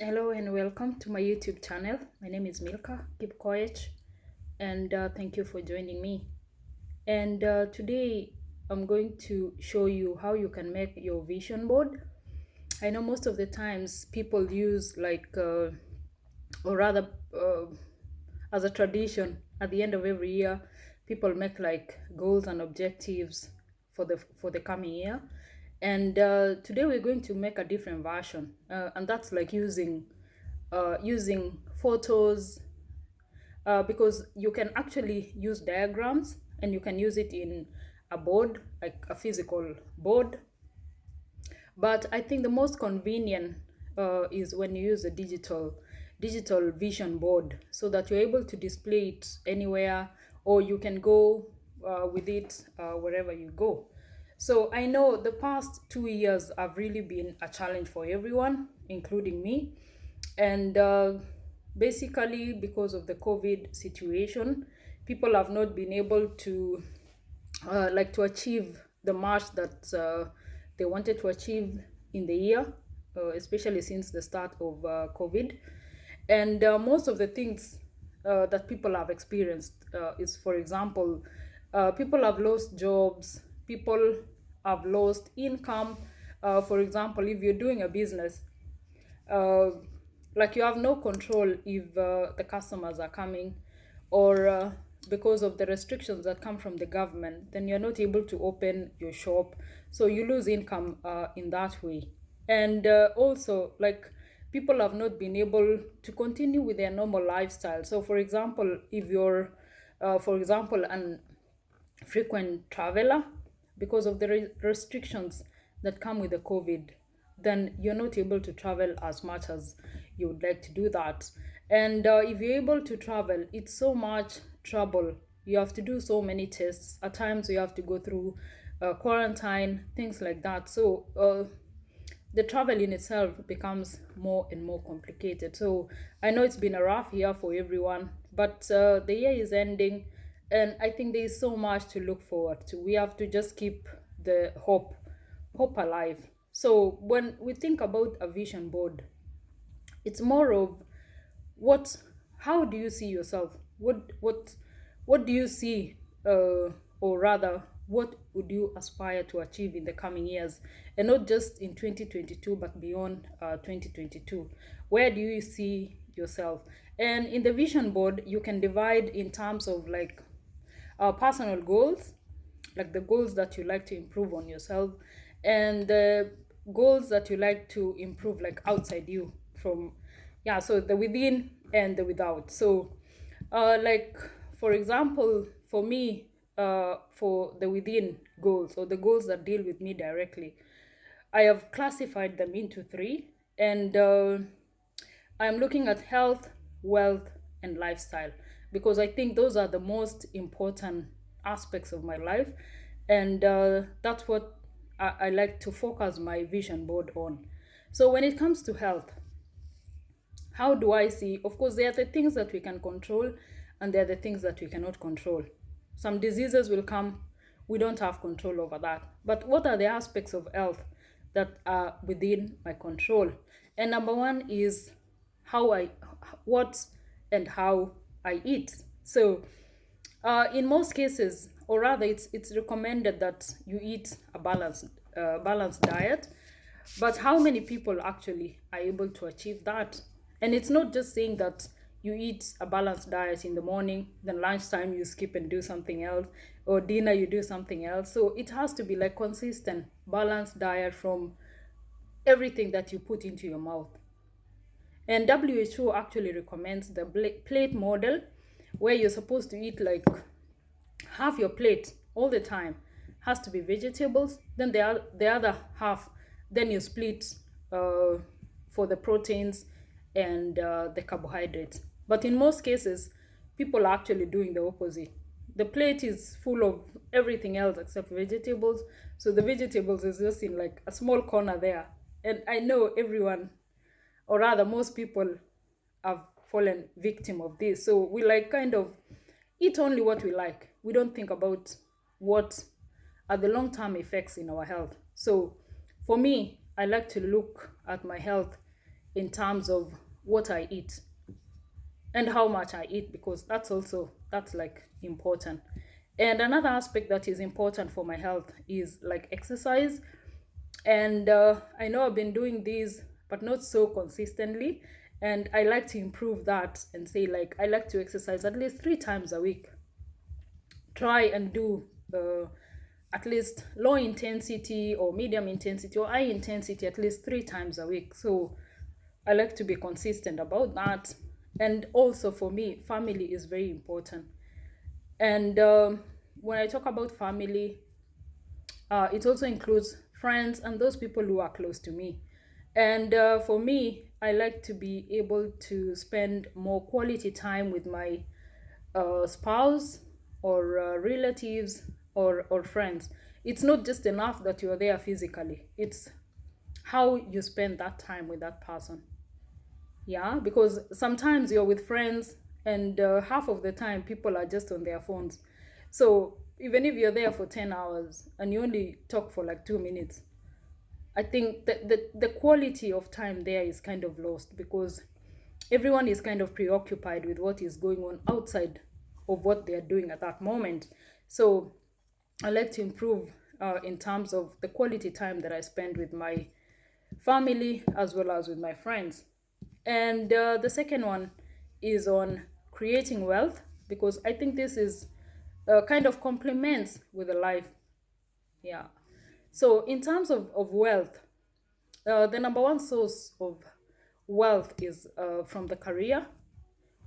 Hello and welcome to my YouTube channel. My name is Milka. Keep quiet and thank you for joining me. And today I'm going to show you how you can make your vision board. I know most of the times people use or rather, as a tradition, at the end of every year, people make like goals and objectives for the coming year. And today we're going to make a different version, and that's like using photos, because you can actually use diagrams and you can use it in a board, like a physical board. But I think the most convenient is when you use a digital vision board, so that you're able to display it anywhere, or you can go with it wherever you go. So I know the past 2 years have really been a challenge for everyone, including me. And basically, because of the COVID situation, people have not been able to to achieve the march that they wanted to achieve in the year, especially since the start of COVID. And most of the things that people have experienced is, for example, people have lost jobs, people have lost income. For example, if you're doing a business, uh, like you have no control if the customers are coming, or because of the restrictions that come from the government, then you're not able to open your shop, so you lose income in that way. And also, like, people have not been able to continue with their normal lifestyle. So for example, if you're for example an frequent traveler, because of the restrictions that come with the COVID, then you're not able to travel as much as you would like to do that. And if you're able to travel, it's so much trouble. You have to do so many tests. At times, you have to go through quarantine, things like that. So the travel in itself becomes more and more complicated. So I know it's been a rough year for everyone, but the year is ending, and I think there is so much to look forward to. We have to just keep the hope alive. So when we think about a vision board, it's more of what how do you see yourself, what do you see, or rather, what would you aspire to achieve in the coming years, and not just in 2022 but beyond 2022. Where do you see yourself? And in the vision board, you can divide in terms of like personal goals, like the goals that you like to improve on yourself, and the goals that you like to improve like outside you, from, yeah, so the within and the without. So like, for example, for me, for the within goals, or the goals that deal with me directly, I have classified them into three. And I'm looking at health, wealth, and lifestyle, because I think those are the most important aspects of my life. And that's what I like to focus my vision board on. So when it comes to health, how do I see? Of course, there are the things that we can control, and there are the things that we cannot control. Some diseases will come, we don't have control over that. But what are the aspects of health that are within my control? And number one is how I, what and how I eat. So, in most cases, or rather, it's recommended that you eat a balanced diet. But how many people actually are able to achieve that? And it's not just saying that you eat a balanced diet in the morning, then lunchtime you skip and do something else, or dinner you do something else. So it has to be like consistent, balanced diet from everything that you put into your mouth. And WHO actually recommends the plate model, where you're supposed to eat like half your plate all the time has to be vegetables, then the other half, then you split for the proteins and the carbohydrates. But in most cases, people are actually doing the opposite. The plate is full of everything else except vegetables, so the vegetables is just in like a small corner there. And I know everyone, or rather most people, have fallen victim of this. So we like kind of eat only what we like. We don't think about what are the long-term effects in our health. So for me, I like to look at my health in terms of what I eat and how much I eat, because that's like important. And another aspect that is important for my health is like exercise. And I know I've been doing these, but not so consistently. And I like to improve that and say, like, I like to exercise at least 3 times a week. Try and do at least low intensity or medium intensity or high intensity at least 3 times a week. So I like to be consistent about that. And also for me, family is very important. And when I talk about family, it also includes friends and those people who are close to me. And for me, I like to be able to spend more quality time with my spouse or relatives or friends. It's not just enough that you're there physically, it's how you spend that time with that person. Yeah, because sometimes you're with friends and half of the time people are just on their phones. So even if you're there for 10 hours and you only talk for like 2 minutes, I think that the quality of time there is kind of lost because everyone is kind of preoccupied with what is going on outside of what they are doing at that moment. So I like to improve in terms of the quality time that I spend with my family as well as with my friends. And the second one is on creating wealth, because I think this is kind of complements with the life. Yeah. So in terms of wealth, the number one source of wealth is from the career.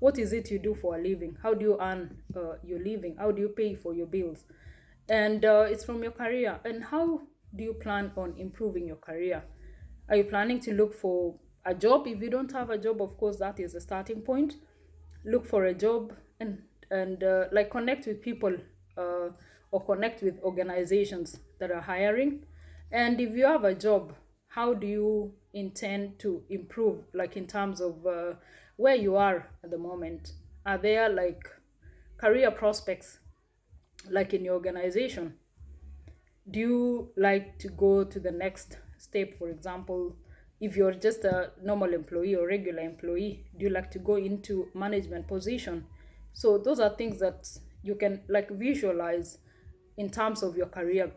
What is it you do for a living? How do you earn your living? How do you pay for your bills? And it's from your career. And how do you plan on improving your career? Are you planning to look for a job? If you don't have a job, of course, that is the starting point. Look for a job and like connect with people uh, or connect with organizations that are hiring. And if you have a job, how do you intend to improve, like in terms of where you are at the moment? Are there like career prospects like in your organization? Do you like to go to the next step? For example, if you're just a normal employee or regular employee, do you like to go into management position? So those are things that you can like visualize in terms of your career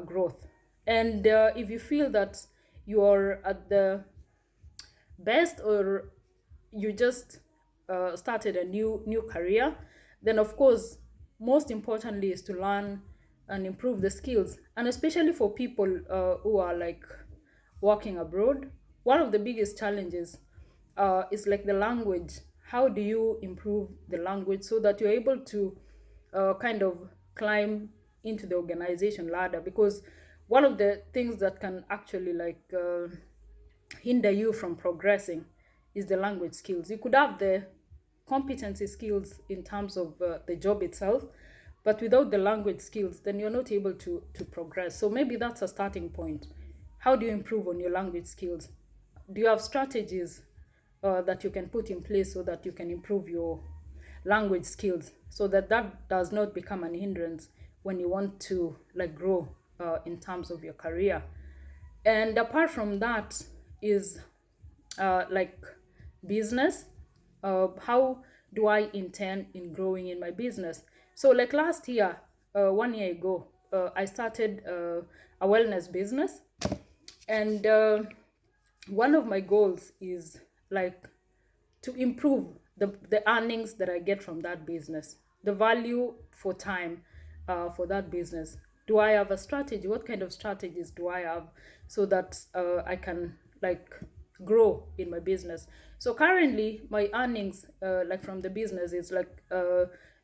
growth. And if you feel that you're at the best, or you just started a new career, then of course most importantly is to learn and improve the skills. And especially for people who are like working abroad, one of the biggest challenges is like the language. How do you improve the language so that you're able to kind of climb into the organization ladder? Because one of the things that can actually like hinder you from progressing is the language skills. You could have the competency skills in terms of the job itself, but without the language skills, then you're not able to progress. So maybe that's a starting point. How do you improve on your language skills? Do you have strategies that you can put in place so that you can improve your language skills, so that that does not become an hindrance when you want to like grow in terms of your career? And apart from that is like business. How do I intend in growing in my business? So like last year, 1 year ago, I started a wellness business. And one of my goals is like to improve the earnings that I get from that business, the value for time for that business. Do I have a strategy? What kind of strategies do I have so that I can like grow in my business? So currently, my earnings like from the business is like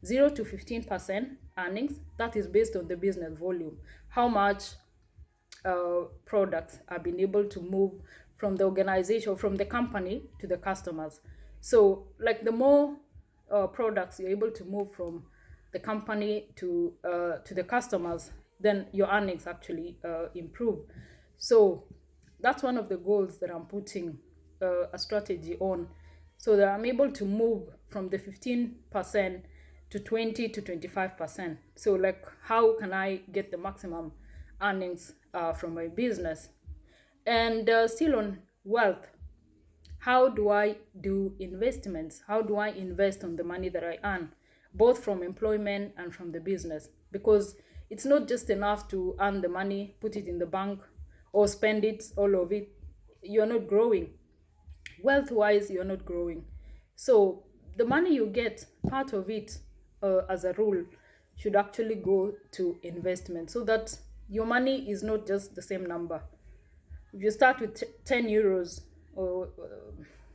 0 to 15% earnings. That is based on the business volume. How much products are being able to move from the organization, from the company to the customers. So, like the more products you're able to move from the company to the customers, then your earnings actually improve. So, that's one of the goals that I'm putting a strategy on, so that I'm able to move from the 15% to 20 to 25%. So, like, how can I get the maximum earnings from my business? And still on wealth, how do I do investments? How do I invest on the money that I earn, both from employment and from the business? Because it's not just enough to earn the money, put it in the bank, or spend it, all of it. You're not growing. Wealth wise, you're not growing. So the money you get, part of it, as a rule, should actually go to investment so that your money is not just the same number. If you start with 10 euros or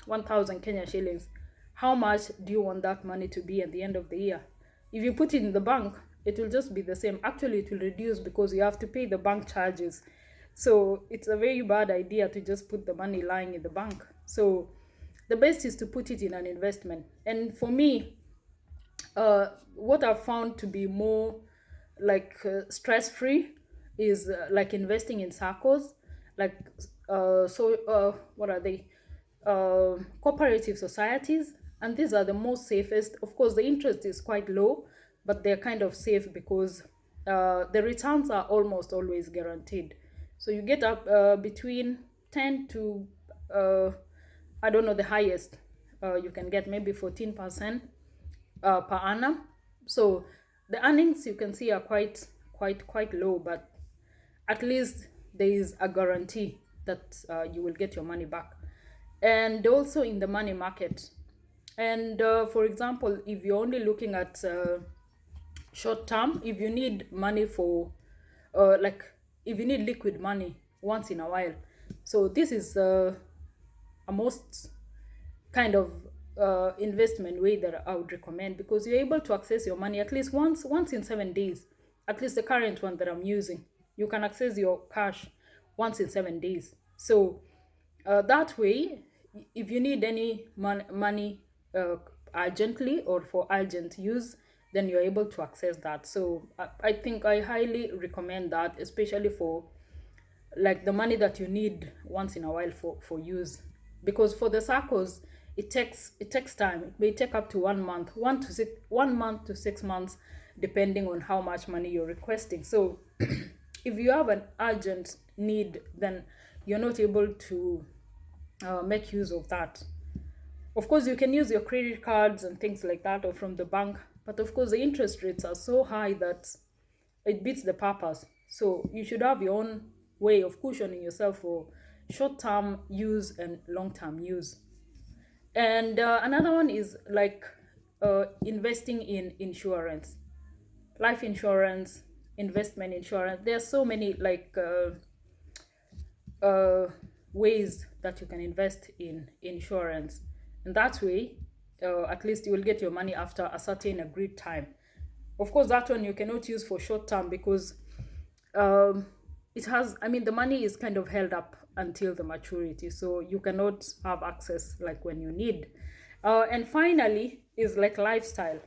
1000 Kenya shillings, how much do you want that money to be at the end of the year? If you put it in the bank, it will just be the same. Actually, it will reduce because you have to pay the bank charges. So it's a very bad idea to just put the money lying in the bank. So the best is to put it in an investment. And for me, what I've found to be more like stress free is like investing in circles, like what are they? Cooperative societies, and these are the most safest. Of course, the interest is quite low, but they're kind of safe because the returns are almost always guaranteed. So you get up between 10 to I don't know the highest you can get maybe 14% per annum. So the earnings you can see are quite low, but at least there is a guarantee that you will get your money back. And also in the money market. And for example, if you're only looking at short term, if you need money for like if you need liquid money once in a while, so this is a most kind of investment way that I would recommend, because you're able to access your money at least once in 7 days. At least the current one that I'm using, you can access your cash once in 7 days. So that way, if you need any money urgently or for urgent use, then you're able to access that. So I think I highly recommend that, especially for like the money that you need once in a while for use. Because for the circles, it takes time. It may take up to 1 month, 1 month to 6 months, depending on how much money you're requesting. So if you have an urgent need, then you're not able to make use of that. Of course, you can use your credit cards and things like that, or from the bank, but of course the interest rates are so high that it beats the purpose. So you should have your own way of cushioning yourself for short-term use and long-term use. And another one is like investing in insurance, life insurance, investment insurance. There are so many like ways that you can invest in insurance, and that way at least you will get your money after a certain agreed time. Of course, that one you cannot use for short term because um, it has, I mean, the money is kind of held up until the maturity, so you cannot have access like when you need. And finally is like lifestyle.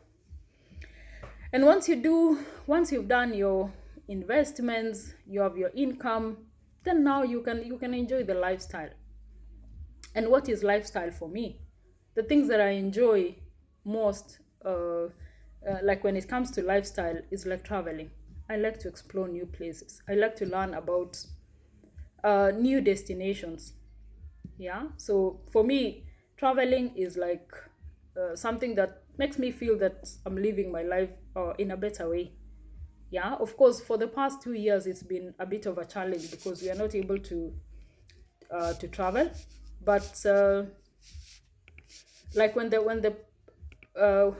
And once you've done your investments, you have your income, then now you can enjoy the lifestyle. And what is lifestyle for me? The things that I enjoy most, like when it comes to lifestyle, is like traveling. I like to explore new places. I like to learn about new destinations. Yeah. So for me, traveling is like something that makes me feel that I'm living my life in a better way. Yeah. Of course, for the past 2 years, it's been a bit of a challenge because we are not able to travel. But like uh,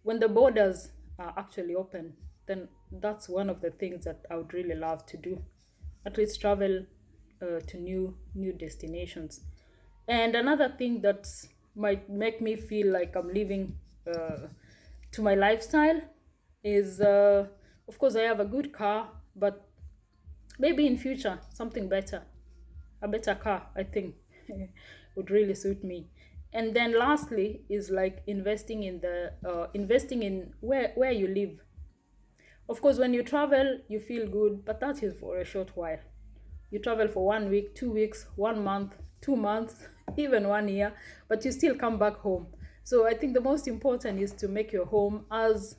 when the borders are actually open, then that's one of the things that I would really love to do. At least travel to new destinations. And another thing that might make me feel like I'm living to my lifestyle is, of course, I have a good car, but maybe in future something better, a better car, I think, would really suit me. And then lastly is like investing in where you live. Of course, when you travel, you feel good, but that is for a short while. You travel for 1 week, 2 weeks, 1 month, 2 months, even 1 year, but you still come back home. So I think the most important is to make your home as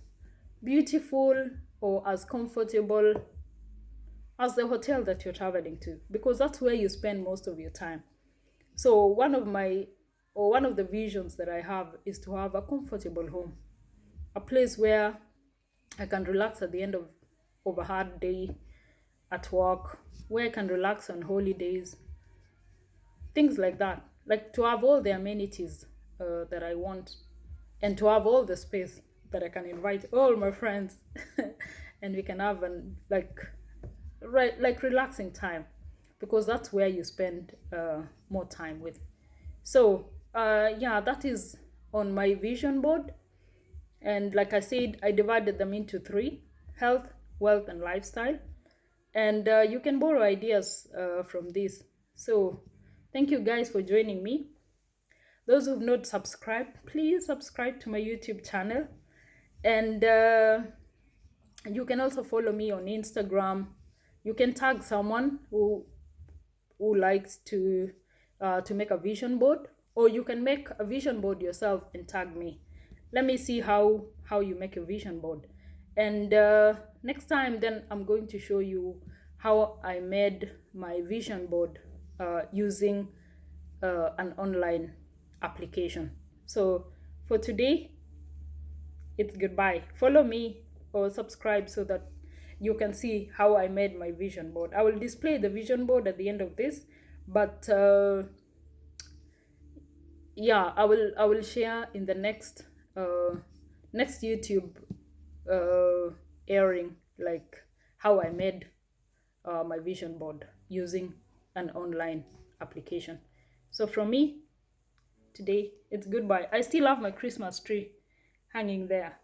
beautiful or as comfortable as the hotel that you're traveling to, because that's where you spend most of your time. So one of the visions that I have is to have a comfortable home, a place where I can relax at the end of a hard day at work, where I can relax on holidays, things like that. Like to have all the amenities that I want, and to have all the space that I can invite all my friends, and we can have an like relaxing time, because that's where you spend more time with. So yeah, that is on my vision board. And like I said, I divided them into three: health, wealth, and lifestyle. And you can borrow ideas from this. So thank you guys for joining me. Those who've not subscribed, please subscribe to my YouTube channel. And you can also follow me on Instagram. You can tag someone who likes to make a vision board, or you can make a vision board yourself and tag me. Let me see how you make a vision board. And next time, then I'm going to show you how I made my vision board using an online application. So for today, it's goodbye. Follow me or subscribe so that you can see how I made my vision board. I will display the vision board at the end of this, but yeah, I will share in the next YouTube airing, like how I made my vision board using an online application. So from me today, it's goodbye. I still have my Christmas tree hanging there,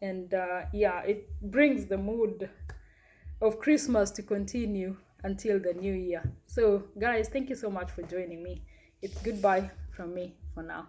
and yeah, it brings the mood of Christmas to continue until the new year. So guys, thank you so much for joining me. It's goodbye from me for now.